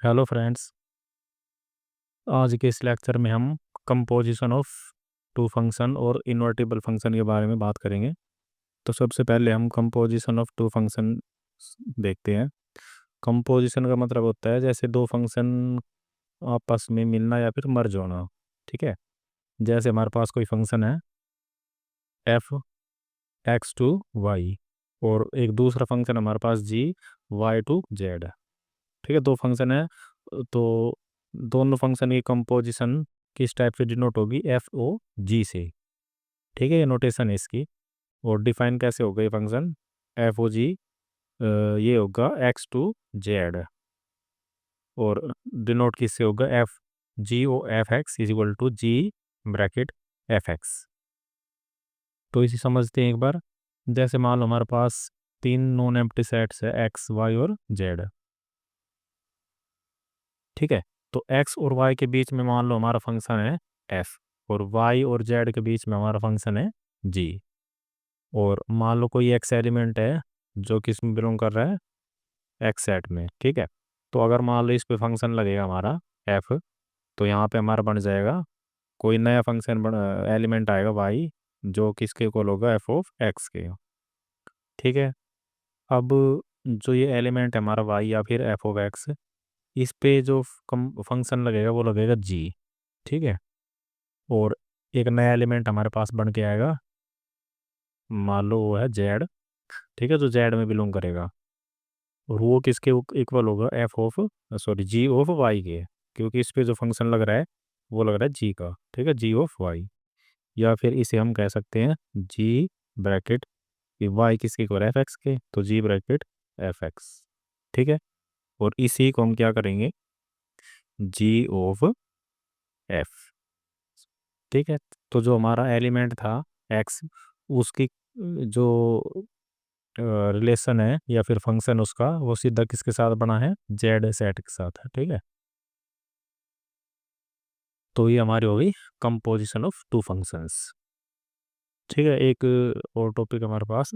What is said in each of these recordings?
Hello friends. आज के इस लेक्चर में हम कंपोजिशन ऑफ टू फंक्शन और इन्वर्टिबल फंक्शन के बारे में बात करेंगे। तो सबसे पहले हम कंपोजिशन ऑफ टू फंक्शन देखते हैं। कंपोजिशन का मतलब होता है जैसे दो फंक्शन आपस में मिलना या फिर मर्ज होना। ठीक है। जैसे हमारे पास कोई फंक्शन है एफ एक्स टू वाई और एक दूसरा फंक्शन हमारे पास जी वाई टू जेड है। ठीक है, दो फंक्शन है। तो दोनों फंक्शन की कंपोजिशन किस टाइप से डिनोट होगी, एफ ओ जी से। ठीक है, ये नोटेशन है इसकी। और डिफाइन कैसे होगा ये फंक्शन एफ ओ जी, ये होगा एक्स टू जेड। और डिनोट किससे होगा, F G O F X is equal to G bracket F X. तो इसे समझते हैं एक बार। जैसे मान लो हमारे पास तीन नॉन एम्प्टी सेट्स है एक्स वाई और जेड। ठीक है, तो एक्स और वाई के बीच में मान लो हमारा फंक्शन है एफ, और वाई और जेड के बीच में हमारा फंक्शन है जी। और मान लो कोई एक्स एलिमेंट है जो किस में बिलोंग कर रहा है, एक्स सेट में। ठीक है, तो अगर मान लो इस पे फंक्शन लगेगा हमारा एफ, तो यहाँ पे हमारा बन जाएगा कोई नया फंक्शन एलिमेंट आएगा वाई, जो किसके इक्वल होगा एफ ऑफ एक्स के। ठीक है, अब जो ये एलिमेंट है हमारा वाई या फिर एफ ऑफ एक्स, इस पे जो कम फंक्शन लगेगा वो लगेगा जी। ठीक है, और एक नया एलिमेंट हमारे पास बन के आएगा, मान लो वो है जेड। ठीक है, जो जेड में बिलोंग करेगा, और वो किसके इक्वल होगा, F of sorry G of Y के। क्योंकि इस पे जो फंक्शन लग रहा है वो लग रहा है जी का। ठीक है, जी ऑफ वाई, या फिर इसे हम कह सकते हैं जी ब्रैकेट, वाई किसके इक्वल एफ एक्स के, तो जी ब्रैकेट एफ एक्स। ठीक है, और इसी को हम क्या करेंगे, जी ऑफ एफ। ठीक है, तो जो हमारा एलिमेंट था एक्स, उसकी जो रिलेशन है या फिर फंक्शन उसका, वो सीधा किसके साथ बना है, जेड सेट के साथ है। ठीक है, तो ये हमारी हो गई कंपोजिशन ऑफ टू फंक्शंस। ठीक है, एक और टॉपिक हमारे पास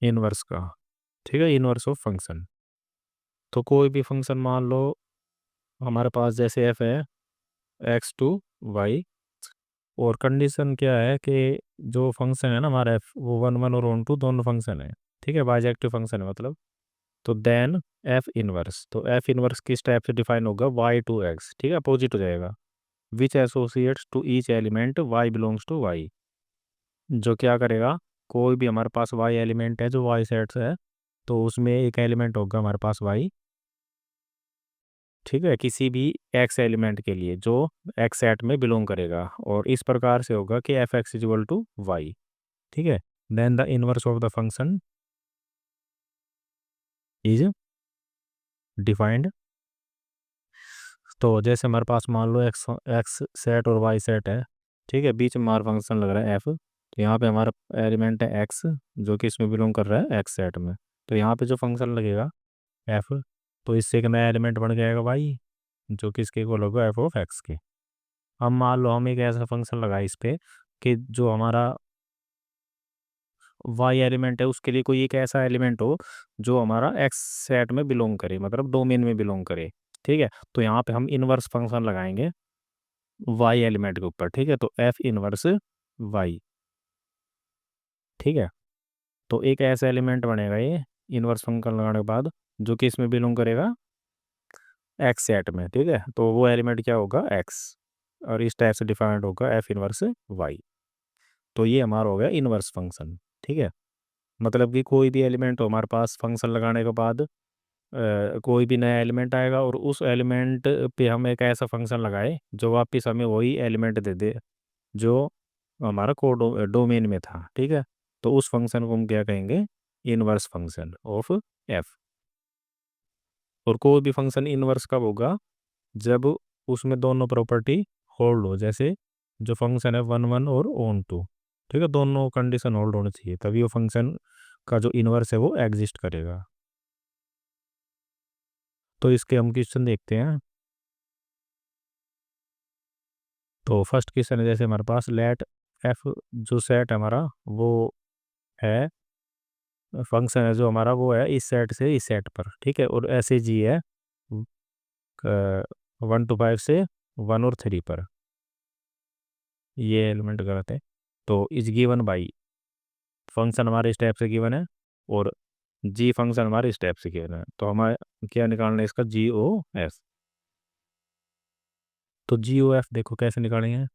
इनवर्स का। ठीक है, इनवर्स ऑफ फंक्शन। तो कोई भी फंक्शन मान लो हमारे पास जैसे एफ है एक्स टू वाई, और कंडीशन क्या है कि जो फंक्शन है ना हमारा एफ, वो वन वन और वन टू दोनों फंक्शन है। ठीक है, बाइजेक्टिव फंक्शन है मतलब। तो देन एफ इनवर्स, तो एफ इनवर्स किस टाइप से डिफाइन होगा, वाई टू एक्स। ठीक है, अपोजिट हो जाएगा। Which associates to each element Y belongs to Y, जो क्या करेगा, कोई भी हमारे पास वाई एलिमेंट है जो वाई सेट्स है, तो उसमें एक एलिमेंट होगा हमारे पास वाई। ठीक है, किसी भी एक्स एलिमेंट के लिए जो एक्स सेट में बिलोंग करेगा, और इस प्रकार से होगा कि F X is equal to Y. ठीक है, then the inverse of the function is defined. तो जैसे हमारे पास मान लो एक्स एक्स सेट और वाई सेट है। ठीक है, बीच में हमारा फंक्शन लग रहा है एफ, तो यहाँ पे हमारा एलिमेंट है एक्स जो कि इसमें बिलोंग कर रहा है एक्स सेट में। तो यहाँ पे जो फंक्शन लगेगा एफ, तो इससे एक नया एलिमेंट बन जाएगा वाई, जो कि इसके इक्वल होगा एफ ऑफ एक्स के। अब मान लो हम एक ऐसा फंक्शन लगाए इस पे कि जो हमारा वाई एलिमेंट है उसके लिए कोई एक ऐसा एलिमेंट हो जो हमारा एक्स सेट में बिलोंग करे, मतलब डोमेन में बिलोंग करे। ठीक है, तो यहाँ पे हम इनवर्स फंक्शन लगाएंगे वाई एलिमेंट के ऊपर। ठीक है, तो एफ इनवर्स वाई। ठीक है, तो एक ऐसा एलिमेंट बनेगा ये इनवर्स फंक्शन लगाने के बाद, जो कि इसमें बिलोंग करेगा एक्स सेट में। ठीक है, तो वो एलिमेंट क्या होगा, एक्स, और इस टाइप से डिफाइंड होगा एफ इनवर्स वाई। तो ये हमारा हो गया इनवर्स फंक्शन। ठीक है, मतलब कि कोई भी एलिमेंट हो हमारे पास, फंक्शन लगाने के बाद कोई भी नया एलिमेंट आएगा, और उस एलिमेंट पे हम एक ऐसा फंक्शन लगाए जो वापस हमें वही एलिमेंट दे दे जो हमारा डोमेन में था। ठीक है, तो उस फंक्शन को हम क्या कहेंगे, इनवर्स फंक्शन ऑफ एफ। और कोई भी फंक्शन इनवर्स कब होगा, जब उसमें दोनों प्रॉपर्टी होल्ड हो। जैसे जो फंक्शन है वन वन और ऑन टू, ठीक है, दोनों कंडीशन होल्ड होनी चाहिए, तभी वो फंक्शन का जो इनवर्स है वो एग्जिस्ट करेगा। तो इसके हम क्वेश्चन देखते हैं। तो फर्स्ट क्वेश्चन है जैसे हमारे पास लेट एफ, जो सेट हमारा वो है फंक्शन है जो हमारा वो है इस सेट से इस सेट पर, ठीक है, और ऐसे जी है 1 to 5 से 1 और 3 पर, ये एलिमेंट गलत है। तो इज गिवन बाई, फंक्शन हमारे इस टाइप से गिवन है, और जी फंक्शन हमारे इस टाइप से गिवन है, तो हमें क्या निकालना है इसका GOF। तो GOF देखो कैसे निकालेंगे,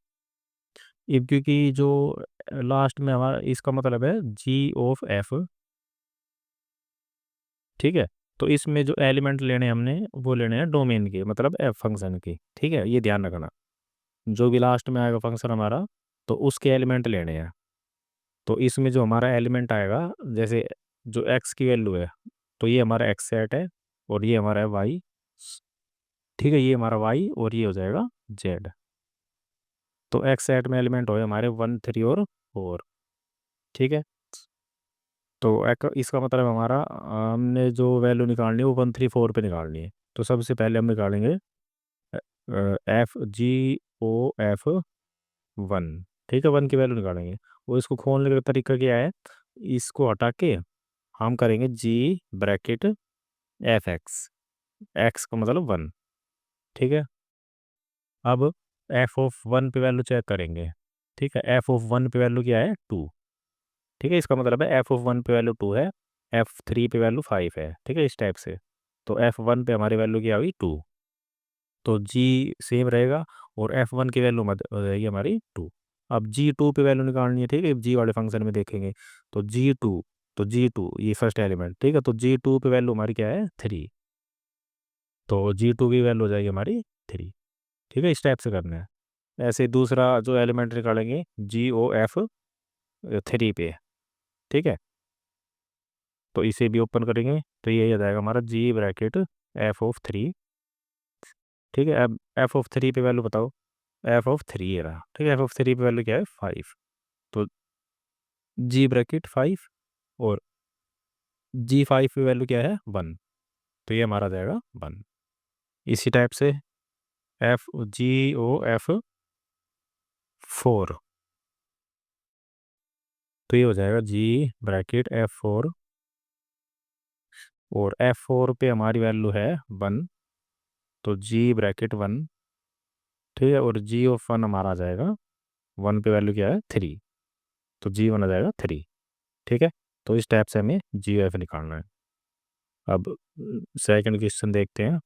अब क्योंकि जो लास्ट में हमारा इसका मतलब है G(F), ठीक है। तो इसमें जो एलिमेंट लेने हैं हमने वो लेने हैं डोमेन के, मतलब एफ फंक्शन की, ठीक है, ये ध्यान रखना। जो भी लास्ट में आएगा फंक्शन हमारा, तो उसके एलिमेंट लेने हैं। तो इसमें जो हमारा एलिमेंट आएगा, जैसे जो एक्स की वैल्यू है, तो ये हमारा एक्स सेट है, और ये हमारा है वाई, ठीक है, ये हमारा वाई, और ये हो जाएगा जेड। तो एक्स सेट में एलिमेंट हो हमारे 1, 3 और 4, ठीक है। तो इसका मतलब हमारा हमने जो वैल्यू निकालनी है वो 1, 3, 4 पे निकालनी है। तो सबसे पहले हम निकालेंगे FGOF1, ठीक है, 1 की वैल्यू निकालेंगे। और इसको खोलने का तरीका क्या है, इसको हटा के हम करेंगे G(F(x), एक्स का मतलब 1, ठीक है। अब F(1) पे वैल्यू चेक करेंगे, ठीक है, F(1) पे वैल्यू क्या है 2, ठीक है, इसका मतलब है F(1) पे वैल्यू 2 है, F3 पे वैल्यू 5 है, ठीक है, इस टाइप से। तो F1 पे हमारी वैल्यू क्या हुई 2, तो जी सेम रहेगा, और F1 की वैल्यू मत हो जाएगी हमारी 2। अब G2 पे वैल्यू निकालनी है, ठीक है, जी वाले फंक्शन में देखेंगे। तो G2 ये फर्स्ट एलिमेंट, ठीक है, तो G2 पे वैल्यू हमारी क्या है 3, तो G2 की वैल्यू हो जाएगी हमारी 3, ठीक है, इस टाइप से करना है। ऐसे दूसरा जो एलिमेंट निकालेंगे GOF3 पे, ठीक है, तो इसे भी ओपन करेंगे, तो ये आ जाएगा हमारा G(F(3), ठीक है। अब F(3) पे वैल्यू बताओ, F(3) ये रहा, ठीक है, F(3) पे वैल्यू क्या है 5, तो G(5), और G5 पे वैल्यू क्या है 1, तो ये हमारा आ जाएगा 1। इसी टाइप से GOF4, तो ये हो जाएगा G(F4), और F4 पे हमारी वैल्यू है 1, तो G(1), ठीक है, और G(1) हमारा आ जाएगा 1 पे वैल्यू क्या है 3, तो G1 आ जाएगा 3, ठीक है। तो इस टाइप से हमें GOF निकालना है। अब सेकंड क्वेश्चन देखते हैं।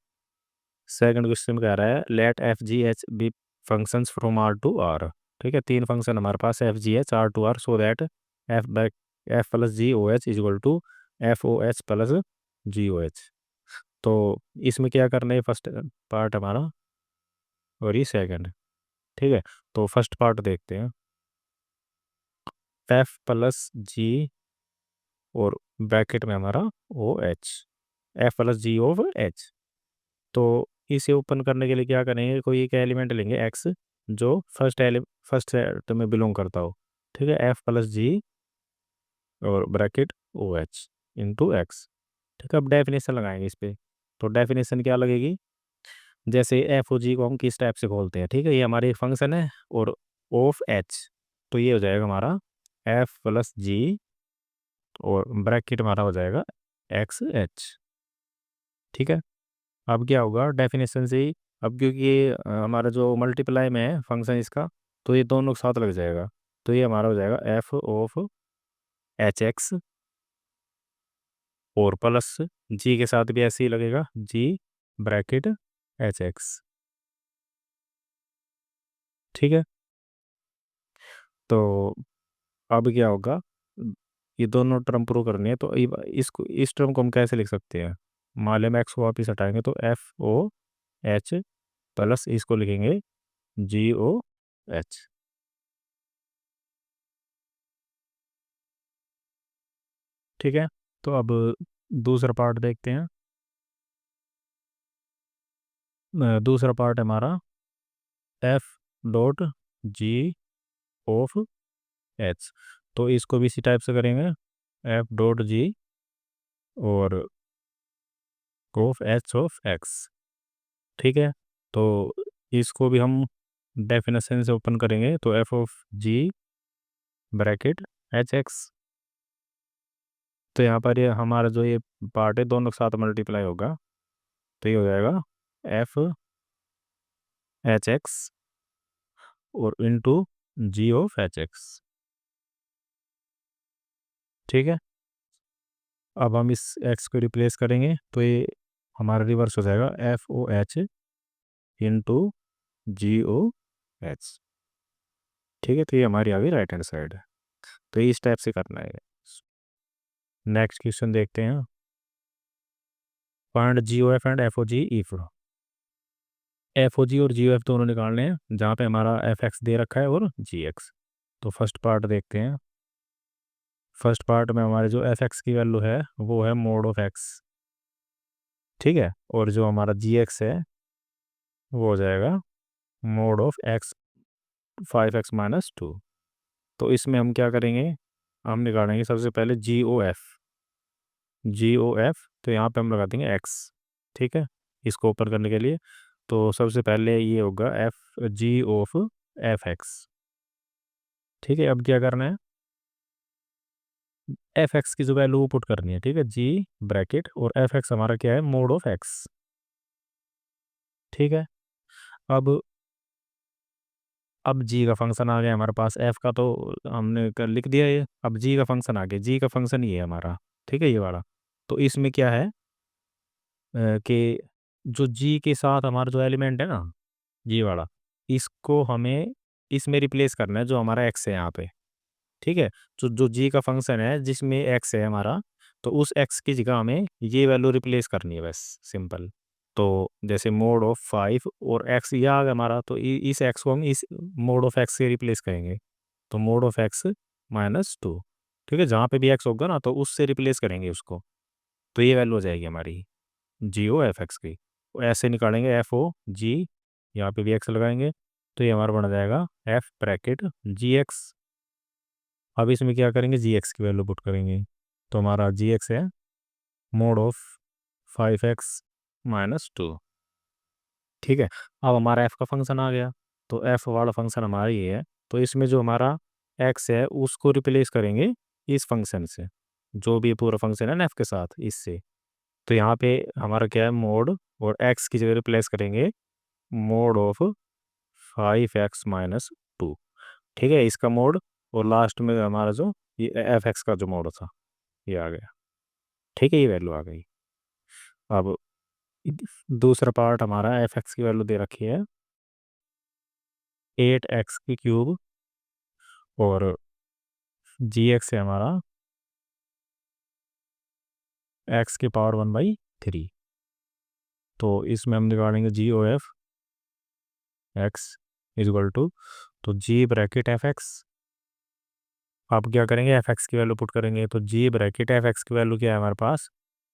सेकंड क्वेश्चन कह रहा है let FGH be functions from R to R, ठीक है, 3 फंक्शन हमारे पास FGH R to R, so that F plus GOH is equal to FOH plus GOH। तो इसमें क्या करना है, फर्स्ट पार्ट हमारा और ये सेकंड, ठीक है। तो फर्स्ट पार्ट देखते हैं, F प्लस G और ब्रैकेट में हमारा OH, F plus G of H। तो इसे ओपन करने के लिए क्या करेंगे, कोई एक एलिमेंट लेंगे x जो फर्स्ट सेट में बिलोंग करता हो, ठीक है, F प्लस G और ब्रैकेट OH इंटू एक्स, ठीक है। अब डेफिनेशन लगाएंगे इस पे, तो डेफिनेशन क्या लगेगी, जैसे एफ ओ जी को हम किस टाइप से खोलते हैं, ठीक है, ये हमारे एक फंक्शन है, और ऑफ एच, तो ये हो जाएगा हमारा F प्लस G और ब्रैकेट हमारा हो जाएगा XH, ठीक है। अब क्या होगा डेफिनेशन से ही, अब क्योंकि ये हमारा जो मल्टीप्लाई में है फंक्शन इसका, तो ये दोनों के साथ लग जाएगा, तो ये हमारा हो जाएगा F(H(x), और प्लस जी के साथ भी ऐसे ही लगेगा, G ब्रैकेट H(x), ठीक है। तो अब क्या होगा, ये दोनों टर्म प्रूव करनी है, तो इसको इस टर्म को हम कैसे लिख सकते हैं, मान लें हम एक्स को वापिस हटाएंगे, तो FOH प्लस इसको लिखेंगे GOH, ठीक है। तो अब दूसरा पार्ट देखते हैं। दूसरा पार्ट हमारा F.G(H), तो इसको भी इसी टाइप से करेंगे, F.G और OF(H)(x), ठीक है। तो इसको भी हम डेफिनेशन से ओपन करेंगे, तो F(G) ब्रैकेट H(x), तो यहाँ पर ये हमारा जो ये पार्ट है दोनों के साथ मल्टीप्लाई होगा, तो ये हो जाएगा f(h(x) और इंटू g(h(x). ठीक है, अब हम इस x को रिप्लेस करेंगे तो ये हमारा रिवर्स हो जाएगा f(OH) इंटू g(OH). ठीक है, तो ये हमारी आ गई राइट हैंड साइड। तो ये इस टाइप से करना है। नेक्स्ट क्वेश्चन देखते हैं। Find GOF and FOG if FOG और GOF दोनों निकालने हैं जहाँ पे हमारा FX दे रखा है और GX। तो फर्स्ट पार्ट देखते हैं। फर्स्ट पार्ट में हमारे जो FX की वैल्यू है वो है मोड ऑफ X। ठीक है, और जो हमारा GX है वो हो जाएगा मोड ऑफ X 5x-2। तो इसमें हम क्या करेंगे, हम निकालेंगे सबसे पहले GOF। तो यहाँ पे हम लगा देंगे X। ठीक है, इसको ऊपर करने के लिए तो सबसे पहले ये होगा G ऑफ FX। ठीक है, अब क्या करना है, FX की जो वैल्यू पुट करनी है। ठीक है, G ब्रैकेट और FX हमारा क्या है, मोड ऑफ X। ठीक है, अब G का फंक्शन आ गया हमारे पास, F का तो हमने लिख दिया ये। अब G का फंक्शन आ गया, G का फंक्शन ये है हमारा। ठीक है, ये वाला। तो इसमें क्या है कि जो G के साथ हमारा जो एलिमेंट है ना, G वाला, इसको हमें इसमें रिप्लेस करना है जो हमारा X है यहाँ पे। ठीक है, जो जो G का फंक्शन है जिसमें X है हमारा, तो उस X की जगह हमें ये वैल्यू रिप्लेस करनी है, बस सिंपल। तो जैसे मोड ऑफ 5 और x ये आ गया हमारा, तो इस x को हम इस मोड ऑफ x से रिप्लेस करेंगे। तो मोड ऑफ x -2। ठीक है, जहाँ पे भी x होगा ना तो उससे रिप्लेस करेंगे उसको। तो ये वैल्यू हो जाएगी हमारी GOF(x) की। तो ऐसे निकालेंगे FOG, यहाँ पे भी x लगाएंगे तो ये हमारा बन जाएगा F ब्रैकेट GX। अब इसमें क्या करेंगे, GX की वैल्यू पुट करेंगे। तो हमारा GX है मोड ऑफ 5x-2। ठीक है, अब हमारा f का फंक्शन आ गया। तो f वाला फंक्शन हमारा ये है। तो इसमें जो हमारा x है उसको रिप्लेस करेंगे इस फंक्शन से, जो भी पूरा फंक्शन है ना f के साथ, इससे। तो यहाँ पे हमारा क्या है, मोड, और x की जगह रिप्लेस करेंगे मोड ऑफ 5x-2। ठीक है, इसका मोड, और लास्ट में हमारा जो ये f(x) का जो मोड था ये आ गया। ठीक है, ये वैल्यू आ गई। अब दूसरा पार्ट हमारा f(x) की वैल्यू दे रखी है 8x³ और GX है हमारा x⁻⁴। तो इसमें हम निकालेंगे GOF x इजल टू, तो G ब्रैकेट FX। अब क्या करेंगे, FX की वैल्यू पुट करेंगे। तो G ब्रैकेट FX की वैल्यू क्या है हमारे पास,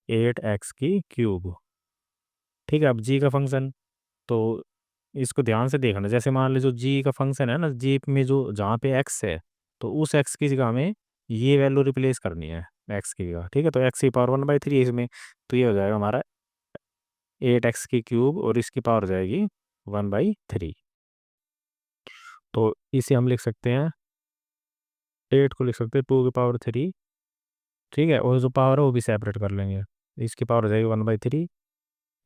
8x³। ठीक है, अब G का फंक्शन, तो इसको ध्यान से देखना। जैसे मान लीजिए जो G का फंक्शन है ना, G में जो जहाँ पे x है, तो उस x की जगह हमें ये वैल्यू रिप्लेस करनी है x की जगह। ठीक है, तो x⁻⁴ है इसमें। तो ये हो जाएगा हमारा 8x³ और इसकी पावर हो जाएगी 1/3। तो इसे हम लिख सकते हैं, 8 को लिख सकते हैं 2⁻3। ठीक है, और जो पावर है वो भी सेपरेट कर लेंगे। इसकी पावर हो जाएगी 1/3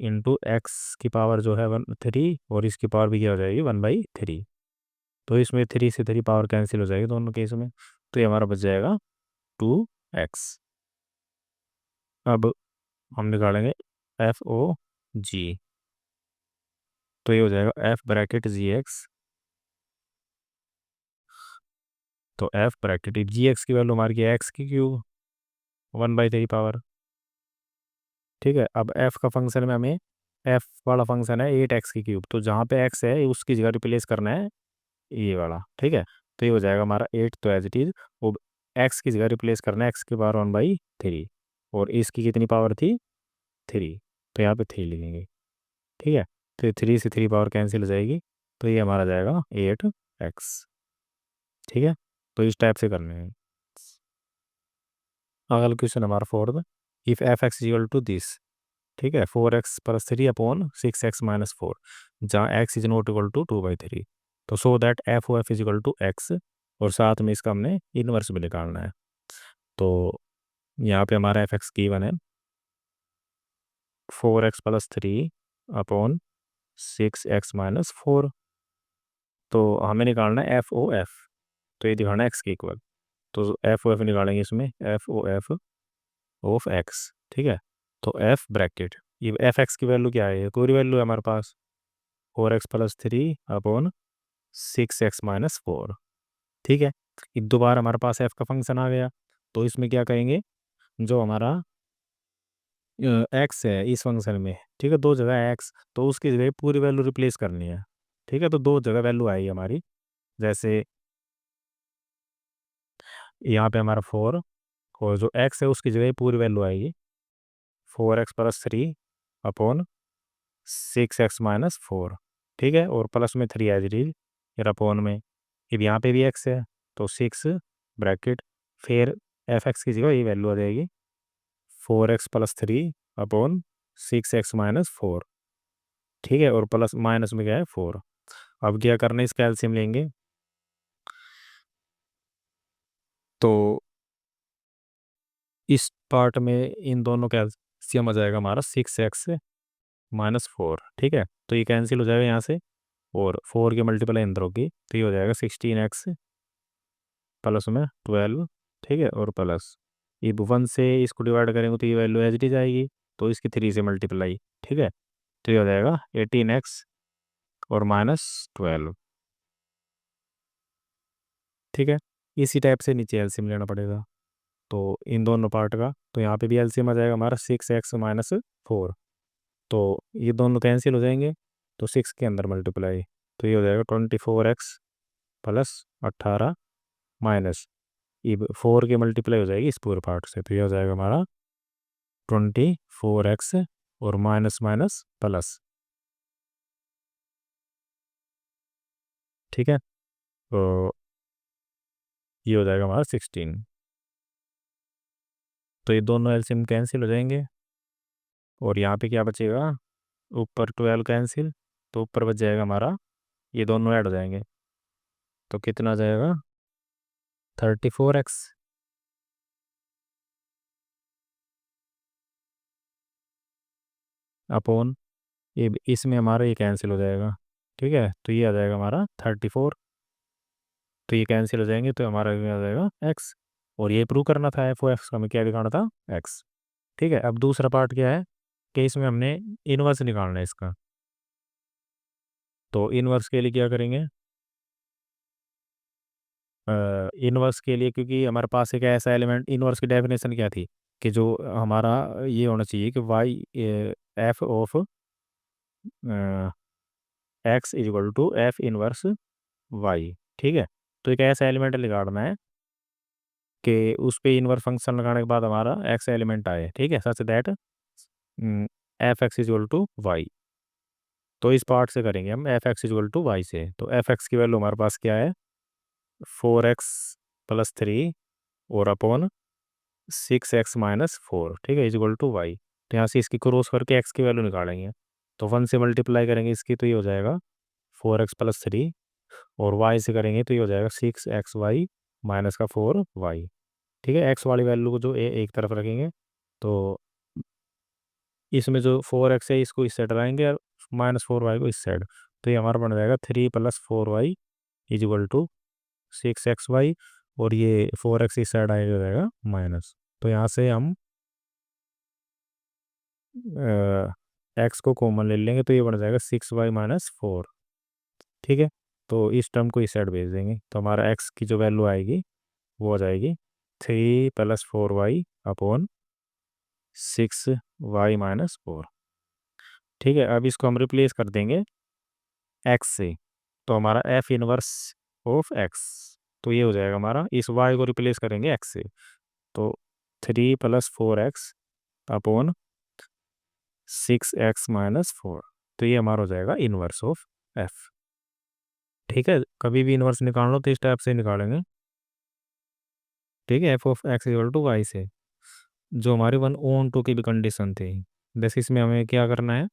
इंटू एक्स की पावर जो है 3, और इसकी पावर भी क्या हो जाएगी 1/3। तो इसमें 3 से 3 पावर कैंसिल हो जाएगी दोनों केस में। तो ये हमारा बच जाएगा 2x। अब हम निकालेंगे FOG। तो ये हो जाएगा F ब्रैकेट GX। तो F ब्रैकेट GX की वैल्यू हमारी क्या है, x³ 1/3 पावर। ठीक है, अब F का फंक्शन में हमें, F वाला फंक्शन है 8x³, तो जहाँ पे x है उसकी जगह रिप्लेस करना है ये वाला। ठीक है, तो ये हो जाएगा हमारा 8, तो एज इट इज वो x की जगह रिप्लेस करना है x⁻⁴ और इसकी कितनी पावर थी, 3। तो यहाँ पे 3 लिखेंगे। ठीक है, तो 3 से 3 पावर कैंसिल हो जाएगी। तो ये हमारा जाएगा 8x। ठीक है, तो इस टाइप से करने हैं। अगला क्वेश्चन हमारा fourth, if f(x) equal to this. ठीक है, 4x+3/6x-4, जहाँ x is not equal to 2/3। तो so that FOF is equal to x, और साथ में इसका हमने इनवर्स भी निकालना है। तो यहाँ पे हमारा एफ एक्स गिवन है 4x+3 अपॉन 6x-4। तो हमें निकालना है एफ ओ एफ। तो ये दिखाना है एक्स के इक्वल। तो एफ ओ एफ निकालेंगे इसमें, F O F of X. ठीक है। तो एफ ब्रैकेट, ये एफ एक्स की वैल्यू क्या है, ये पूरी वैल्यू है हमारे पास 4x+3 अपॉन 6x-4। ठीक है। दोबारा हमारे पास एफ का फंक्शन आ गया। तो इसमें क्या करेंगे, जो हमारा एक्स है इस फंक्शन में, ठीक है, दो जगह एक्स, तो उसकी जगह पूरी वैल्यू रिप्लेस करनी है। ठीक है। तो दो जगह वैल्यू आई हमारी। जैसे यहाँ पे हमारा 4, और जो एक्स है उसकी जगह पूरी वैल्यू आएगी 4x+3 अपॉन 6x-4। ठीक है। और प्लस में 3 एज इट इज, फिर अपॉन में, अब यहाँ पे भी एक्स है तो 6 ब्रैकेट, फिर एफ एक्स की जगह ये वैल्यू आ जाएगी 4x+3 अपॉन 6x-4। ठीक है। और प्लस माइनस में क्या है 4। अब क्या करना है, इसका एलसीएम लेंगे। तो इस पार्ट में इन दोनों का एलसीएम आ जाएगा हमारा 6x-4। ठीक है। तो ये कैंसिल हो जाएगा यहाँ से, और 4 के मल्टीप्लाई अंदर होगी, तो ये हो जाएगा 16x प्लस में 12। ठीक है। और प्लस ये 1 से इसको डिवाइड करेंगे तो ये वैल्यू एज इट इज आएगी, तो इसकी 3 से मल्टीप्लाई। ठीक है। तो ये हो जाएगा 18x और -12। ठीक है। इसी टाइप से नीचे एलसीएम लेना पड़ेगा, तो इन दोनों पार्ट का। तो यहाँ पे भी एलसीएम आ जाएगा हमारा 6x-4। तो ये दोनों कैंसिल हो जाएंगे, तो 6 के अंदर मल्टीप्लाई, तो ये हो जाएगा 24x प्लस 18 माइनस, ये 4 के मल्टीप्लाई हो जाएगी इस पूरे पार्ट से, तो ये हो जाएगा हमारा 24x और माइनस माइनस प्लस। ठीक है। तो ये हो जाएगा हमारा 16। तो ये दोनों एलसीएम कैंसिल हो जाएंगे, और यहाँ पे क्या बचेगा, ऊपर 12 कैंसिल, तो ऊपर बच जाएगा हमारा, ये दोनों ऐड हो जाएंगे, तो कितना आ जाएगा 34x अपॉन, ये इसमें हमारा ये कैंसिल हो जाएगा। ठीक है। तो ये आ जाएगा हमारा 34, तो ये कैंसिल हो जाएंगे, तो हमारा ये आ जाएगा x। और ये प्रूव करना था एफ ओ एक्स का, हमें क्या दिखाना था, x। ठीक है। अब दूसरा पार्ट क्या है, कि इसमें हमने इनवर्स निकालना है इसका। तो इनवर्स के लिए क्या करेंगे, इनवर्स के लिए, क्योंकि हमारे पास एक ऐसा एलिमेंट, इनवर्स की डेफिनेशन क्या थी, कि जो हमारा ये होना चाहिए कि Y F of X is equal to F inverse Y. ठीक है। तो एक ऐसा एलिमेंट निकालना है कि उस पे इनवर्स फंक्शन लगाने के बाद हमारा एक्स एलिमेंट आए। ठीक है। Such that F X is equal to Y. तो इस पार्ट से करेंगे हम F X is equal to Y से। तो एफ एक्स की वैल्यू हमारे पास क्या है, 4x+3 और अपॉन 6x-4। ठीक है। Is equal to Y. तो यहाँ से इसकी क्रॉस करके एक्स की वैल्यू निकालेंगे, तो 1 से मल्टीप्लाई करेंगे इसकी, तो ये हो जाएगा 4x+3, और वाई से करेंगे तो ये हो जाएगा 6xy माइनस का 4y। ठीक है। एक्स वाली वैल्यू को जो एक तरफ रखेंगे, तो इसमें जो 4x है इसको इस साइड लाएंगे, और -4y को इस साइड, तो ये हमारा बन जाएगा 3+4y is equal to 6xy, और ये 4x इस साइड आएगा, जाएगा माइनस। तो यहाँ से हम एक्स को कॉमन ले लेंगे, तो ये बन जाएगा 6y-4। ठीक है। तो इस टर्म को इस साइड भेज देंगे, तो हमारा एक्स की जो वैल्यू आएगी वो आ जाएगी 3+4y अपॉन 6y-4। ठीक है। अब इसको हम रिप्लेस कर देंगे एक्स से, तो हमारा एफ इनवर्स ऑफ एक्स, तो ये हो जाएगा हमारा, इस वाई को रिप्लेस करेंगे एक्स से, तो 3+4x अपॉन 6x-4। तो ये हमारा हो जाएगा इनवर्स ऑफ एफ। ठीक है। कभी भी इनवर्स निकाल लो तो इस टाइप से निकालेंगे। ठीक है। F of X equal to Y से, जो हमारी 1/2 की भी कंडीशन थी। जैसे इसमें हमें क्या करना है,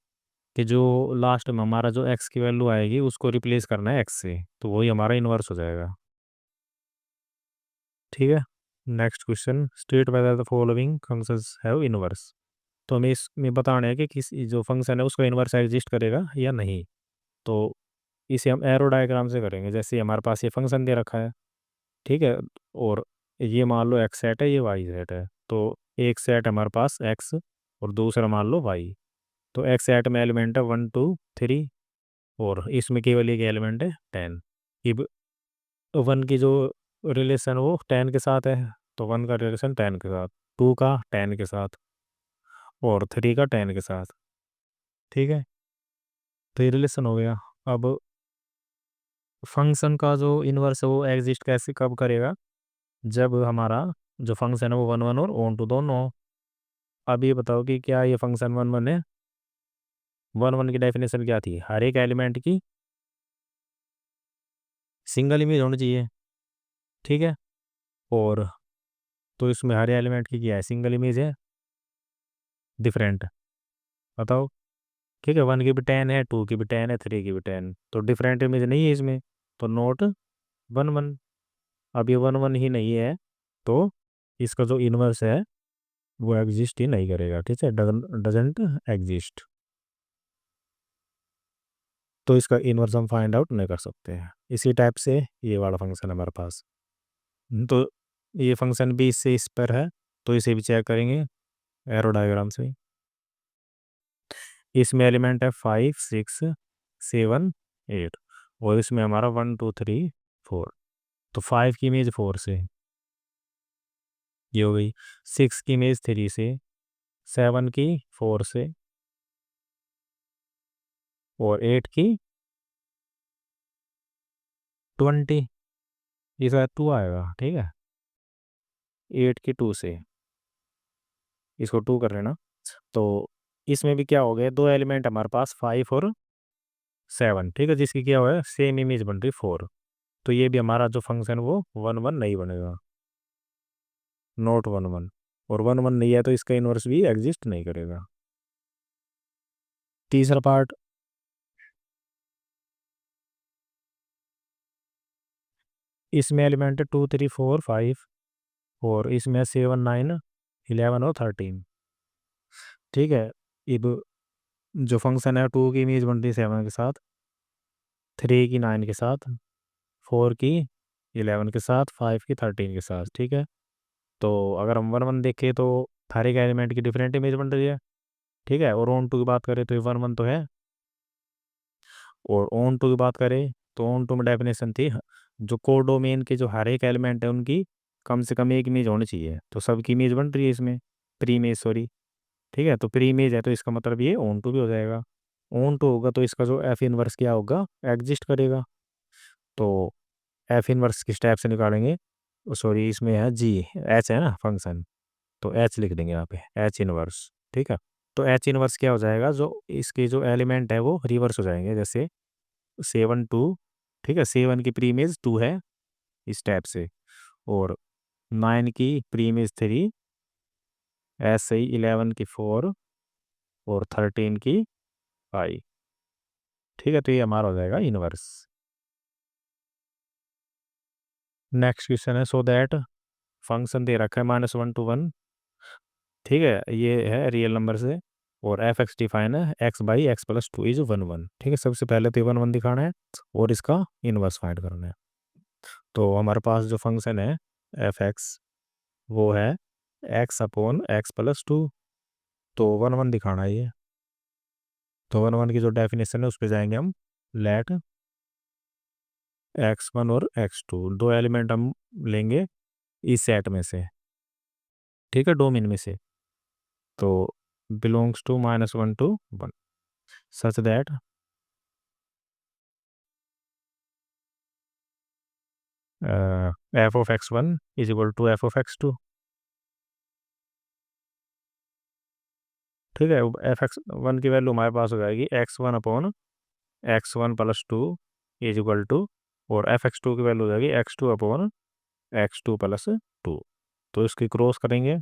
कि जो लास्ट में हमारा जो एक्स की वैल्यू आएगी उसको रिप्लेस करना है एक्स से, तो वही हमारा इन्वर्स हो जाएगा। ठीक है। Next question, state whether the following functions have inverse. तो हमें इसमें बताना है कि किस जो फंक्शन है उसका इनवर्स एग्जिस्ट करेगा या नहीं। तो इसे हम एरो डायग्राम से करेंगे। जैसे हमारे पास ये फंक्शन दे रखा है, ठीक है, और ये मान लो एक्स सेट है, ये वाई सेट है। तो एक सेट हमारे पास एक्स और दूसरा मान लो वाई। तो एक्स सेट में एलिमेंट है 1 2 3, और इसमें केवल एक एलिमेंट है 10। अब 1 की जो रिलेशन वो 10 के साथ है, तो 1 का रिलेशन 10 के साथ, 2 का 10 के साथ, और 3 का 10 के साथ। ठीक है, तो ये रिलेशन हो गया। अब फंक्शन का जो इन्वर्स है वो एग्जिस्ट कैसे कब करेगा, जब हमारा जो फंक्शन है वो 1 1 और ऑन टू दोनों हो। अब ये बताओ कि क्या ये फंक्शन 1 1 है। 1 1 की डेफिनेशन क्या थी, हर एक एलिमेंट की सिंगल इमेज होनी चाहिए। ठीक है, और तो इसमें हर एलिमेंट की क्या है, सिंगल इमेज है, डिफरेंट। बताओ। ठीक है, 1 की भी 10 है, 2 की भी 10 है, 3 की भी 10, तो डिफरेंट इमेज नहीं है इसमें, तो नोट 1 1। अब ये 1 1 ही नहीं है, तो इसका जो इन्वर्स है वो एग्जिस्ट ही नहीं करेगा। ठीक है, डजेंट एग्जिस्ट। तो इसका इन्वर्स हम फाइंड आउट नहीं कर सकते हैं। इसी टाइप से ये वाला फंक्शन है हमारे पास। तो ये फंक्शन भी इससे इस पर है, तो इसे भी चेक करेंगे एरो डायग्राम से। इसमें एलिमेंट है 5 6 7 8, और इसमें हमारा 1 2 3 4। तो 5 की इमेज 4 से, ये हो गई। 6 की इमेज 3 से, 7 की 4 से, और 8 की 20। इसका 2 आएगा। ठीक है, 8 की 2 से, इसको 2 कर लेना। तो इसमें भी क्या हो गया, दो एलिमेंट हमारे पास 5 और 7। ठीक है, जिसकी क्या हुआ है, सेम इमेज बन रही 4। तो ये भी हमारा जो फंक्शन वो 1 1 नहीं बनेगा, नोट 1 1। और 1 1 नहीं है तो इसका इन्वर्स भी एग्जिस्ट नहीं करेगा। तीसरा पार्ट, इसमें एलिमेंट है 2 3 4 5, और इसमें 7 9 11 और 13। ठीक है, अब जो फंक्शन है 2 की इमेज बन रही 7 के साथ, 3 की 9 के साथ, 4 की 11 के साथ, 5 की 13 के साथ। ठीक है, तो अगर हम 1 1 देखें तो हर एक एलिमेंट की डिफरेंट इमेज बन रही है। ठीक है, और ऑन टू की बात करें तो 1 1 तो है, और ऑन टू की बात करें तो ऑन टू में डेफिनेशन थी जो कोडोमेन के जो हर एक एलिमेंट है उनकी कम से कम एक इमेज होनी चाहिए। तो सबकी इमेज बन रही है इसमें, प्री इमेज सॉरी। ठीक है, तो प्री इमेज है तो इसका मतलब ये ऑन टू भी हो जाएगा। ऑन टू होगा तो इसका जो एफ इनवर्स क्या होगा, एग्जिस्ट करेगा। तो एफ इनवर्स किस टाइप से निकालेंगे, सॉरी इसमें है जी, एच है ना फंक्शन, तो एच लिख देंगे यहाँ पे, एच इनवर्स। ठीक है, तो एच इनवर्स क्या हो जाएगा, जो इसके जो एलिमेंट है वो रिवर्स हो जाएंगे। जैसे 7 2, ठीक है, 7 की प्री इमेज 2 है, इस टाइप से, और 9 की प्री इमेज 3, ऐसे ही 11 की 4, और 13 की 5। ठीक है, तो ये हमारा हो जाएगा इनवर्स। नेक्स्ट क्वेश्चन है, सो दैट फंक्शन दे रखा है -1 to 1। ठीक है, ये है रियल नंबर से, और एफ एक्स डिफाइन है x/x+2 = 1 1। ठीक है, सबसे पहले तो 1 1 दिखाना है और इसका इनवर्स फाइंड करना है। तो हमारे पास जो फंक्शन है एफ एक्स, वो है x/x+2। तो 1 1 दिखाना है ये। तो 1 1 की जो डेफिनेशन है उस पर जाएंगे हम। लेट x1 और x2 दो एलिमेंट हम लेंगे इस सेट में से। ठीक है, डोमेन में से। तो belongs to -1 to 1, such that f(x1) = f(x2). ठीक है, f(x1) की वैल्यू हमारे पास हो जाएगी x1/x1+2 और f(x2) की वैल्यू हो जाएगी x2/x2+2। तो इसकी क्रॉस करेंगे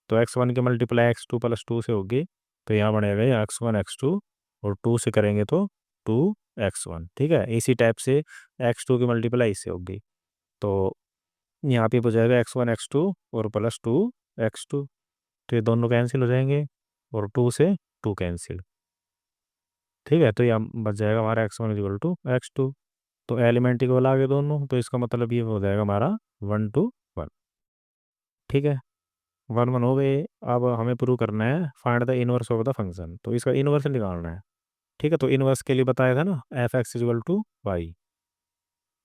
तो x1 की मल्टीप्लाई x2+2 से होगी, तो यहाँ बनेगा ये x1 x2, और 2 से करेंगे तो 2 x1। ठीक है, इसी टाइप से x2 की मल्टीप्लाई इससे होगी। तो यहाँ पे हो जाएगा x1 x2 और +2 x2, तो ये दोनों कैंसिल हो जाएंगे और 2 से 2 कैंसिल। ठीक है, तो ये बच जाएगा हमारा x1 = x2। तो एलिमेंट इक्वल आ गए दोनों, तो इसका मतलब ये हो जाएगा हमारा 1 to 1। ठीक है, 1 1 हो गए। अब हमें प्रूव करना है find the inverse of the function, तो इसका इनवर्स निकालना है। ठीक है, तो इनवर्स के लिए बताया था ना f(x)=y।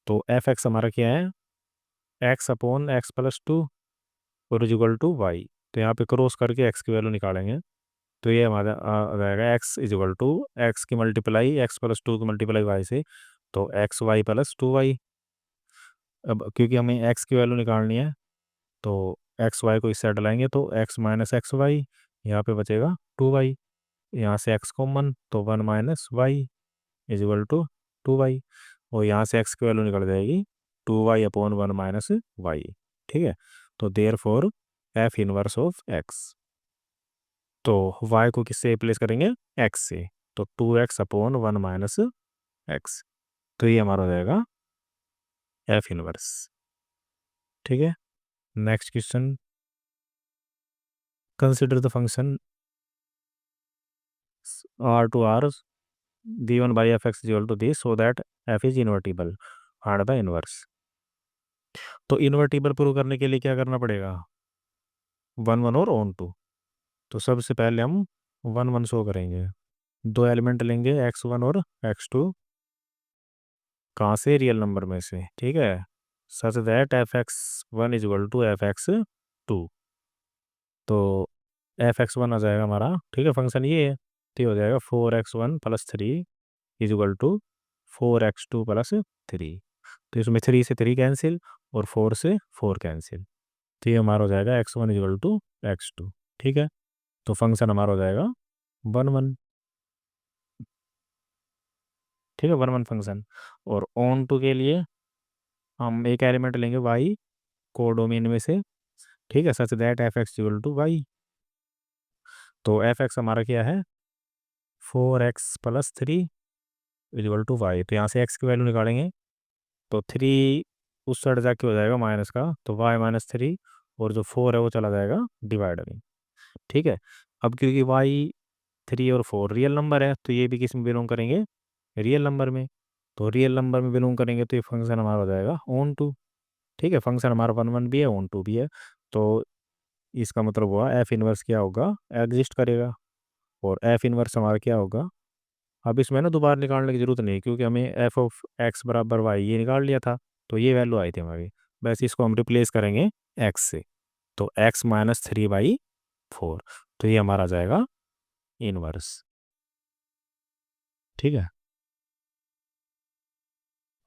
तो f(x) हमारा क्या है, x/(x+2) और =y। तो यहाँ पे क्रॉस करके x की वैल्यू निकालेंगे, तो ये हमारा आ जाएगा x की मल्टीप्लाई x+2 की मल्टीप्लाई y से, तो xy+2y। अब क्योंकि हमें x की वैल्यू निकालनी है, तो एक्स वाई को इस साइड लाएंगे, तो x - xy, यहाँ पे बचेगा 2y। यहाँ से x कॉमन, तो 1 - y = 2y। और यहाँ से x की वैल्यू निकल जाएगी 2y/1 - y। ठीक है, तो therefore F inverse of x। तो y को किससे रिप्लेस करेंगे, x से, तो 2x/1 - x। तो ये हमारा हो जाएगा एफ इनवर्स। ठीक है, next question, consider the function R to R given by f(x) = this so that f is invertible, find the inverse। तो इन्वर्टिबल प्रूव करने के लिए क्या करना पड़ेगा, 1 1 और ऑन टू। तो सबसे पहले हम 1 1 शो करेंगे, दो एलिमेंट लेंगे x1 और x2, कहाँ से, रियल नंबर में से। ठीक है, सच दैट f(x1) = f(x2)। तो f(x1) आ जाएगा हमारा, ठीक है, फंक्शन ये है, तो ये हो जाएगा 4x1 + 3 = 4x2 + 3। तो इसमें 3 से 3 कैंसिल और 4 से 4 कैंसिल, तो ये हमारा हो जाएगा x1 = x2। ठीक है, तो फंक्शन हमारा हो जाएगा 1 1। ठीक है, 1 1 फंक्शन। और ऑन टू के लिए हम एक एलिमेंट लेंगे y कोडोमेन में से। ठीक है, सच दैट f(x) = y। तो f(x) हमारा क्या है, 4x + 3 = y। तो यहाँ से x की वैल्यू निकालेंगे, तो 3 उस साइड जाके हो जाएगा माइनस का, तो y - 3, और जो 4 है वो चला जाएगा डिवाइड में। ठीक है, अब क्योंकि y 3 और 4 रियल नंबर है, तो ये भी किस में बिलोंग करेंगे, रियल नंबर में। तो रियल नंबर में बिलोंग करेंगे, तो ये फंक्शन हमारा हो जाएगा ऑन टू। ठीक है, फंक्शन हमारा 1 1 भी है, ऑन टू भी है। तो इसका मतलब हुआ एफ इनवर्स क्या होगा, एग्जिस्ट करेगा। और एफ इनवर्स हमारा क्या होगा, अब इसमें ना दोबारा निकालने की जरूरत नहीं है, क्योंकि हमें f(x) = y ये निकाल लिया था, तो ये वैल्यू आई थी हमारी। बस इसको हम रिप्लेस करेंगे x से, तो x - 3/4। तो ये हमारा आ जाएगा इनवर्स। ठीक है,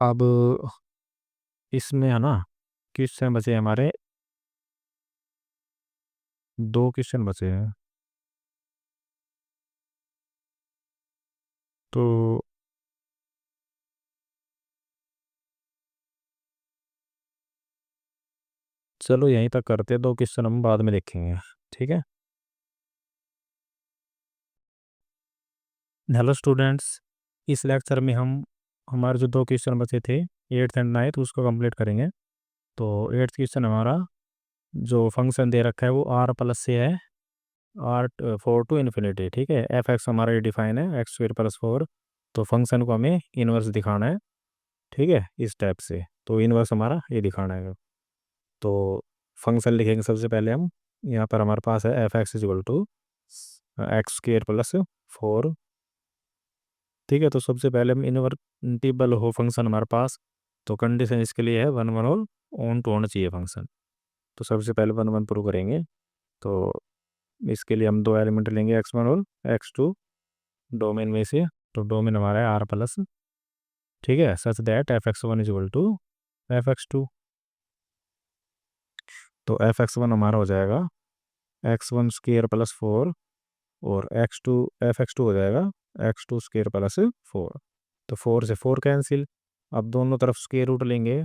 अब इसमें है ना क्वेश्चन बचे हमारे, 2 क्वेश्चन बचे हैं। तो चलो यहीं तक करते हैं, 2 क्वेश्चन हम बाद में देखेंगे। ठीक है, हेलो स्टूडेंट्स, इस लेक्चर में हम हमारे जो 2 क्वेश्चन बचे थे 8th एंड 9th उसको कंप्लीट करेंगे। तो 8th क्वेश्चन हमारा, जो फंक्शन दे रखा है वो r+ से है, r4 to ∞। ठीक है, f(x) हमारा ये डिफाइन है x² + 4। तो फंक्शन को हमें इन्वर्स दिखाना है। ठीक है, इस टाइप से, तो इन्वर्स हमारा ये दिखाना है। तो फंक्शन लिखेंगे सबसे पहले हम, यहाँ पर हमारे पास है f(x) = x² + 4। ठीक है, तो सबसे पहले हम इन्वर्टिबल हो फंक्शन हमारे पास, तो कंडीशन इसके लिए है 1 1 और ऑन टू होना चाहिए फंक्शन। तो सबसे पहले 1 1 प्रूव करेंगे। तो इसके लिए हम दो एलिमेंट लेंगे x1 और x2 डोमेन में से। तो डोमेन हमारा है r+। ठीक है, सच दैट f(x1) = f(x2)। तो f(x1) हमारा हो जाएगा x1² + 4, और f(x2) हो जाएगा x2² + 4। तो 4 से 4 कैंसिल, अब दोनों तरफ स्क्वायर रूट लेंगे।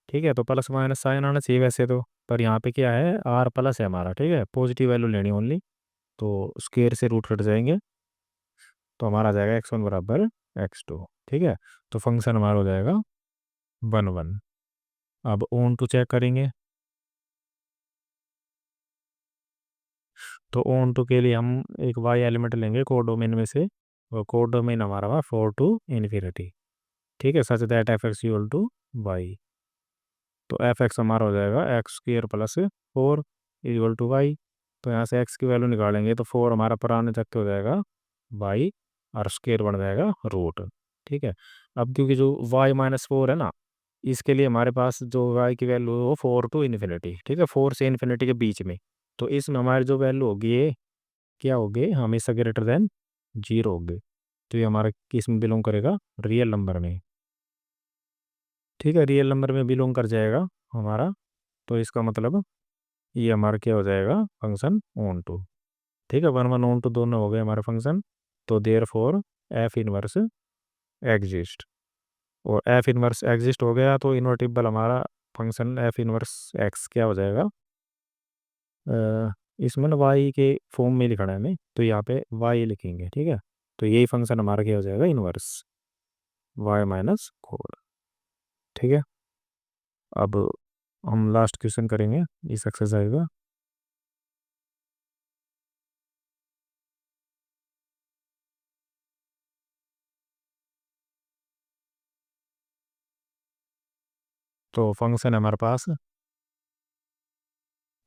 ठीक है, तो प्लस माइनस साइन आना चाहिए वैसे तो, पर यहाँ पे क्या है, r+ है हमारा। ठीक है, पॉजिटिव वैल्यू लेनी ओनली, तो स्क्वायर से रूट कट जाएंगे, तो हमारा आ जाएगा x1 = x2। ठीक है, तो फंक्शन हमारा हो जाएगा 1 1। अब ऑन टू चेक करेंगे, तो ऑन टू के लिए हम एक वाई एलिमेंट लेंगे कोड डोमेन में से, और कोड डोमेन हमारा हुआ 4 to infinity। ठीक है, such that F X equal to Y. तो एफ एक्स हमारा हो जाएगा X square plus 4 equal to Y. तो यहाँ से एक्स की वैल्यू निकालेंगे तो 4 हमारा पुराने तक हो जाएगा वाई, और स्क्र बन जाएगा रूट। ठीक है, अब क्योंकि जो y-4 है ना, इसके लिए हमारे पास जो y की वैल्यू है वो 4 to infinity, ठीक है, 4 से इन्फिनिटी के बीच में। तो इसमें हमारी जो वैल्यू होगी ये क्या होगी, हमेशा ग्रेटर देन 0 होगी। तो ये हमारा किस में बिलोंग करेगा, रियल नंबर में। ठीक है, रियल नंबर में बिलोंग कर जाएगा हमारा। तो इसका मतलब ये हमारा क्या हो जाएगा, फंक्शन ऑन टू। ठीक है, वन वन ऑन टू दोनों हो गए हमारे फंक्शन। तो therefore F inverse exist, और एफ इनवर्स एग्जिस्ट हो गया तो इन्वर्टिबल हमारा फंक्शन एफ इनवर्स एक्स क्या हो जाएगा, इसमें ना वाई के फॉर्म में लिखना है हमें, तो यहाँ पे वाई लिखेंगे। ठीक है, तो यही फंक्शन हमारा क्या हो जाएगा, इनवर्स y-4। ठीक है, अब हम लास्ट क्वेश्चन करेंगे इस एक्सरसाइज का। तो फंक्शन है हमारे पास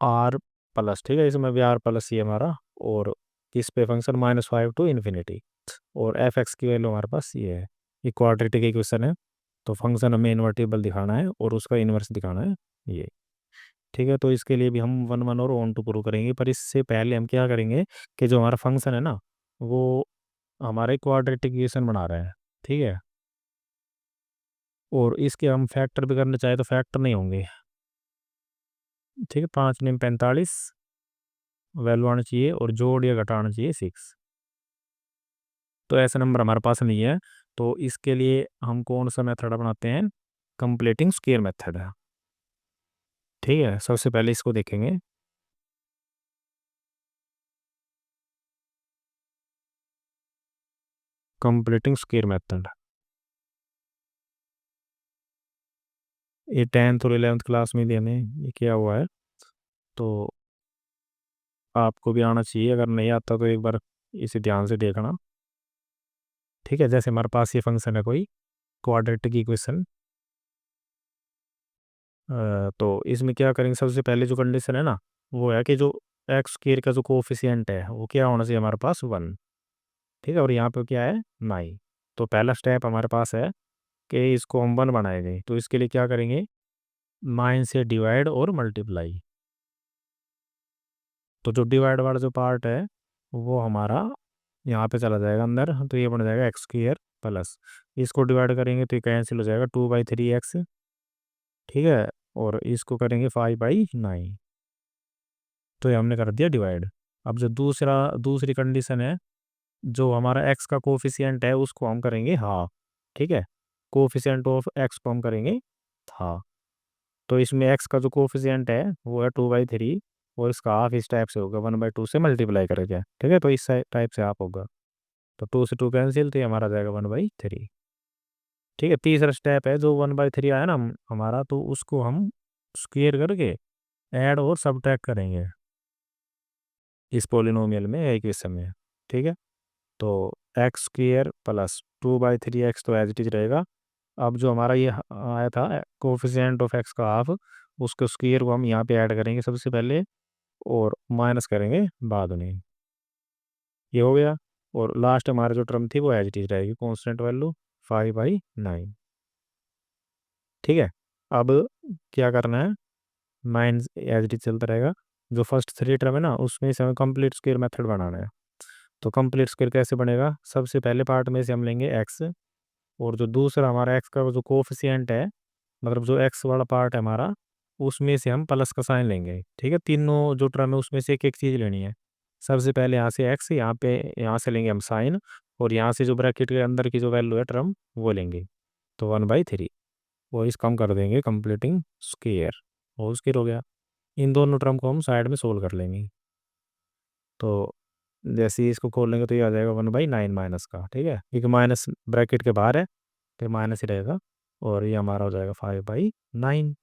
आर प्लस, ठीक है, इसमें भी आर प्लस ही है हमारा, और किस पे फंक्शन -5 to infinity, और एफ एक्स की वैल्यू हमारे पास ये है। ये क्वाड्रेटिक इक्वेशन है, तो फंक्शन हमें इन्वर्टिबल दिखाना है और उसका इन्वर्स दिखाना है ये। ठीक है, तो इसके लिए भी हम वन वन और ऑन टू प्रूव करेंगे, पर इससे पहले हम क्या करेंगे कि जो हमारा फंक्शन है ना, वो हमारे क्वाड्रेटिक इक्वेशन बना रहे हैं। ठीक है, और इसके हम फैक्टर भी करना चाहे तो फैक्टर नहीं होंगे। ठीक है, 5 9 45 वैल्यू आना चाहिए, और जोड़ या घटाना चाहिए 6। तो ऐसा नंबर हमारे पास नहीं है। तो इसके लिए हम कौन सा मेथड अपनाते हैं, कंप्लीटिंग स्क्वायर मेथड है। ठीक है, सबसे पहले इसको देखेंगे। कंप्लीटिंग स्क्वायर मेथड, ये 10th और 11th क्लास में भी हमें ये किया हुआ है, तो आपको भी आना चाहिए। अगर नहीं आता तो एक बार इसे ध्यान से देखना। ठीक है, जैसे हमारे पास ये फंक्शन है कोई क्वाड्रेटिक इक्वेशन, तो इसमें क्या करेंगे, सबसे पहले जो कंडीशन है ना, वो है कि जो एक्स स्क्वायर का जो कोफिशिएंट है वो क्या होना चाहिए हमारे पास 1। ठीक है, और यहाँ पे क्या है 9। तो पहला स्टेप हमारे पास है कि इसको हम 1 बनाएंगे, तो इसके लिए क्या करेंगे, 9 से डिवाइड और मल्टीप्लाई। तो जो डिवाइड वाला जो पार्ट है वो हमारा यहाँ पे चला जाएगा अंदर, तो ये बन जाएगा एक्स स्क्वायर प्लस, इसको डिवाइड करेंगे तो ये कैंसिल हो जाएगा 2/3x। ठीक है, और इसको करेंगे 5/9, तो ये हमने कर दिया डिवाइड। अब जो दूसरी कंडीशन है, जो हमारा एक्स का कोफिशिएंट है उसको हम करेंगे हाफ। ठीक है, कोफिशिएंट ऑफ एक्स को हम करेंगे हाफ। तो इसमें एक्स का जो कोफिशिएंट है वो है 2/3, और इसका हाफ इस टाइप से होगा 1/2 से मल्टीप्लाई करके। ठीक है, तो इस टाइप से हाफ होगा, तो 2 से 2 कैंसिल, तो ये हमारा जाएगा 1/3। ठीक है, तीसरा स्टेप है जो 1/3 आया ना हमारा, तो उसको हम स्क्वेयर करके ऐड और सब्ट्रैक्ट करेंगे इस पोलिनोमियल में, इक्वेशन में। ठीक है, तो एक्स स्क्वेयर प्लस 2/3x तो एज इट इज रहेगा। अब जो हमारा ये आया था कोफिशिएंट ऑफ एक्स का हाफ, उसके स्क्वेयर को हम यहाँ पे ऐड करेंगे सबसे पहले, और माइनस करेंगे बाद में। ये हो गया, और लास्ट हमारी जो टर्म थी वो एज इट इज रहेगी, कॉन्स्टेंट वैल्यू 5/9। ठीक है, अब क्या करना है, 9 एज इट इज चलता रहेगा। जो फर्स्ट 3 टर्म है ना, उसमें से हमें कंप्लीट स्क्वायर मेथड बनाना है। तो कंप्लीट स्क्वायर कैसे बनेगा, सबसे पहले पार्ट में से हम लेंगे एक्स, और जो दूसरा हमारा एक्स का जो कोफिशिएंट है, मतलब जो एक्स वाला पार्ट है हमारा, उसमें से हम प्लस का साइन लेंगे। ठीक है, तीनों जो टर्म है उसमें से एक एक चीज़ लेनी है। सबसे पहले यहाँ से एक्स, यहाँ पे यहाँ से लेंगे हम साइन, और यहाँ से जो ब्रैकेट के अंदर की जो वैल्यू है टर्म वो लेंगे, तो 1/3। वो इसका हम कर देंगे कंप्लीटिंग स्क्वायर, और स्क्वायर हो गया। इन दोनों टर्म को हम साइड में सोल्व कर लेंगे। तो जैसे ही इसको खोल लेंगे तो ये आ जाएगा 1/9 माइनस का। ठीक है, क्योंकि माइनस ब्रैकेट के बाहर है तो माइनस ही रहेगा, और ये हमारा हो जाएगा 5/9।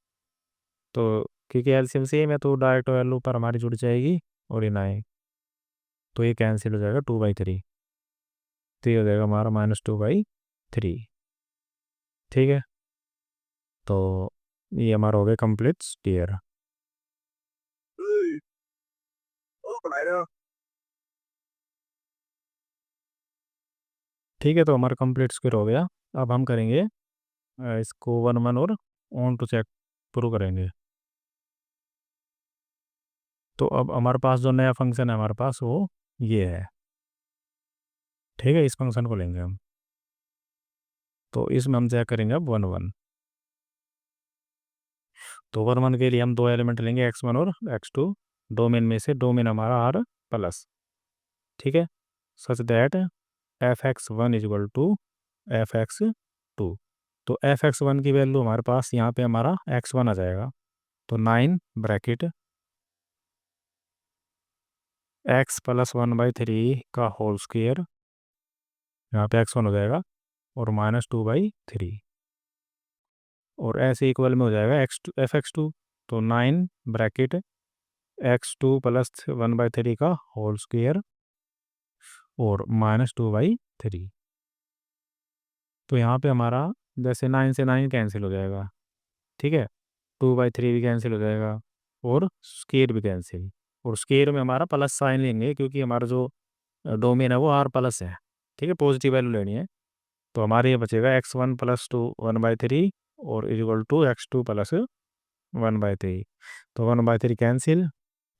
तो क्योंकि एलसीएम सेम है तो डायरेक्ट वैल्यू पर हमारी जुड़ जाएगी, और ये 9। तो ये कैंसिल हो जाएगा 2/3, तो ये हो जाएगा हमारा -2/3। ठीक है, तो ये हमारा हो गया कंप्लीट स्क्वायर। ठीक है, तो हमारा कंप्लीट स्क्वायर हो गया। अब हम करेंगे इसको 1 1 और ऑन टू चेक प्रूव करेंगे। तो अब हमारे पास जो नया फंक्शन है हमारे पास वो ये है। ठीक है, इस फंक्शन को लेंगे हम। तो इसमें हम चेक करेंगे अब 1 1। तो 1 1 के लिए हम दो एलिमेंट लेंगे x1 और x2। डोमेन में से डोमेन हमारा आर प्लस। ठीक है, सच दैट f(x1) = f(x2). तो f(x1) की वैल्यू हमारे पास यहाँ पे हमारा x1 आ जाएगा। तो 9 ब्रैकेट x + 1/3 का होल स्क्वायर, यहाँ पे x1 हो जाएगा, और -2/3, और ऐसे इक्वल में हो जाएगा f(x2). तो 9 ब्रैकेट x2 + 1/3 का होल स्क्वायर और -2/3। तो यहाँ पे हमारा जैसे 9 से 9 कैंसिल हो जाएगा। ठीक है, 2/3 भी कैंसिल हो जाएगा, और स्क्वायर भी कैंसिल। और स्क्वायर में हमारा प्लस साइन लेंगे, क्योंकि हमारा जो डोमेन है वो आर प्लस है। ठीक है, पॉजिटिव वैल्यू लेनी है। तो हमारे ये बचेगा x1 + 2 1/3 और x2 + 1/3। तो 1/3 कैंसिल,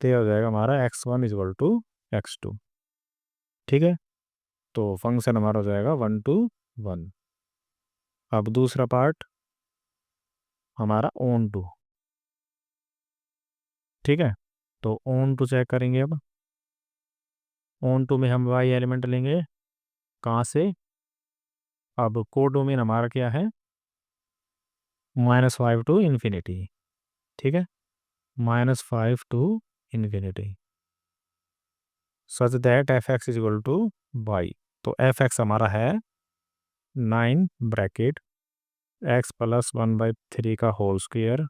तो ये हो जाएगा हमारा x1 = x2। ठीक है, तो फंक्शन हमारा हो जाएगा 1 to 1। अब दूसरा पार्ट हमारा ऑन टू। ठीक है, तो ऑन टू चेक करेंगे। अब ऑन टू में हम y एलिमेंट लेंगे, कहाँ से? अब कोडोमेन हमारा क्या है? -5 to ∞। ठीक है, -5 to ∞, such that f(x) = y। तो f(x) हमारा है 9 ब्रैकेट x + 1/3 का होल स्क्वायर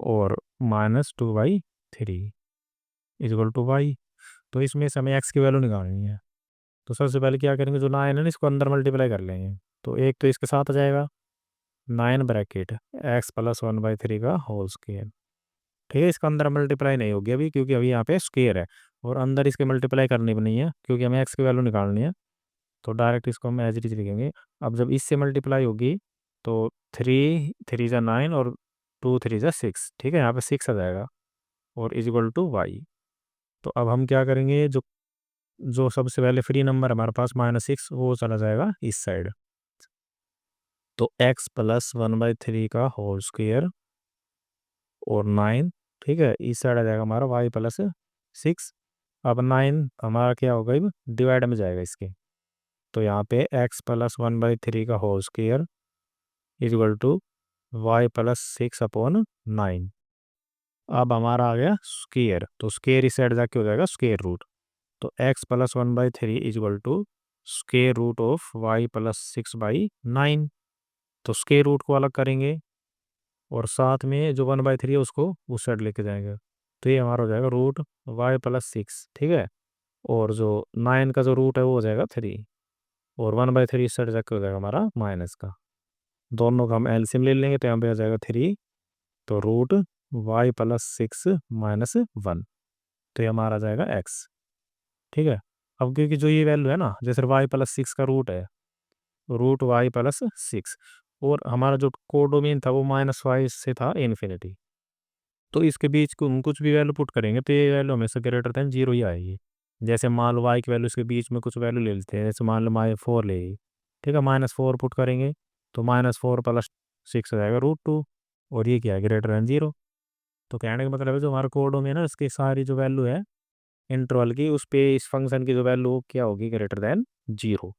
और -2/3 = y। तो इसमें से हमें x की वैल्यू निकालनी है। तो सबसे पहले क्या करेंगे, जो 9 है ना, इसको अंदर मल्टीप्लाई कर लेंगे। तो एक तो इसके साथ आ जाएगा 9 ब्रैकेट x + 1/3 का होल स्क्वायर। ठीक है, इसका अंदर मल्टीप्लाई नहीं होगी अभी, क्योंकि अभी यहाँ पे स्क्वायर है, और अंदर इसके मल्टीप्लाई करनी भी नहीं है, क्योंकि हमें x की वैल्यू निकालनी है। तो डायरेक्ट इसको हम एज इट इज लिखेंगे। अब जब इससे मल्टीप्लाई होगी तो 3 3 × 9 और 2 3 × 6। ठीक है, यहाँ पे 6 आ जाएगा, और = y। तो अब हम क्या करेंगे, जो जो सबसे पहले फ्री नंबर हमारे पास -6, वो चला जाएगा इस साइड। तो x + 1/3 का होल स्क्वायर और 9। ठीक है, इस साइड आ जाएगा हमारा y + 6। अब 9 हमारा क्या होगा, अब डिवाइड में जाएगा इसके। तो यहाँ पे x + 1/3 का होल स्क्वायर = y + 6/9। अब हमारा आ गया स्क्वायर, तो स्क्वायर इस साइड जाके हो जाएगा स्क्वायर रूट। तो x + 1/3 = square root of y + 6/9। तो स्क्वायर रूट को अलग करेंगे, और साथ में जो 1/3 है उसको उस साइड लेके जाएंगे। तो ये हमारा हो जाएगा रूट y + 6। ठीक है, और जो 9 का जो रूट है वो हो जाएगा 3, और 1/3 इस साइड जाके हो जाएगा हमारा माइनस का। दोनों का हम एलसीएम ले लेंगे, तो यहाँ पे आ जाएगा 3। तो रूट y + 6 - 1, तो ये हमारा आ जाएगा x। ठीक है, अब क्योंकि जो ये वैल्यू है ना, जैसे y + 6 का रूट है, रूट y + 6, और हमारा जो कोडोमेन था वो -5 से था इन्फिनिटी। तो इसके बीच को हम कुछ भी वैल्यू पुट करेंगे तो ये वैल्यू हमेशा ग्रेटर देन 0 ही आएगी। जैसे मान लो y की वैल्यू इसके बीच में कुछ वैल्यू ले लेते हैं, जैसे मान लो -4 ले ली। ठीक है, -4 पुट करेंगे, तो -4 + 6 आ जाएगा √2, और ये क्या है, ग्रेटर देन 0। तो कहने का मतलब है जो हमारा कोडोमेन है इसकी सारी जो वैल्यू है इंटरवल की, उस पे इस फंक्शन की जो वैल्यू क्या होगी, ग्रेटर देन 0।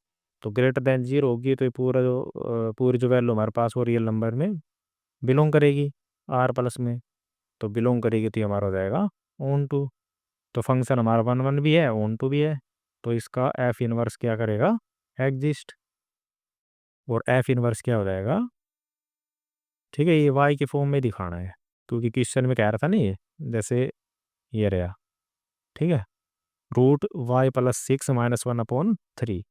तो ग्रेटर देन 0 होगी, तो ये पूरा जो पूरी जो वैल्यू हमारे पास वो रियल नंबर में बिलोंग करेगी, आर प्लस में। तो बिलोंग करेगी, तो ये हमारा हो जाएगा ऑन टू। तो फंक्शन हमारा 1 1 भी है, ऑन टू भी है। तो इसका एफ इनवर्स क्या करेगा, एग्जिस्ट। और एफ इनवर्स क्या हो जाएगा, ठीक है, ये वाई के फॉर्म में दिखाना है, क्योंकि क्वेश्चन में कह रहा था ना ये, जैसे ये रहा। ठीक है, रूट वाई प्लस 6 - 1/3।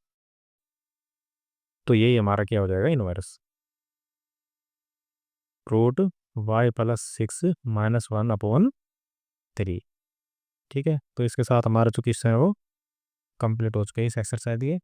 तो यही हमारा क्या हो जाएगा, इनवर्स। Root Y plus 6 - 1/3। ठीक है, तो इसके साथ हमारा जो क्वेश्चन है वो कंप्लीट हो चुका है इस एक्सरसाइज के।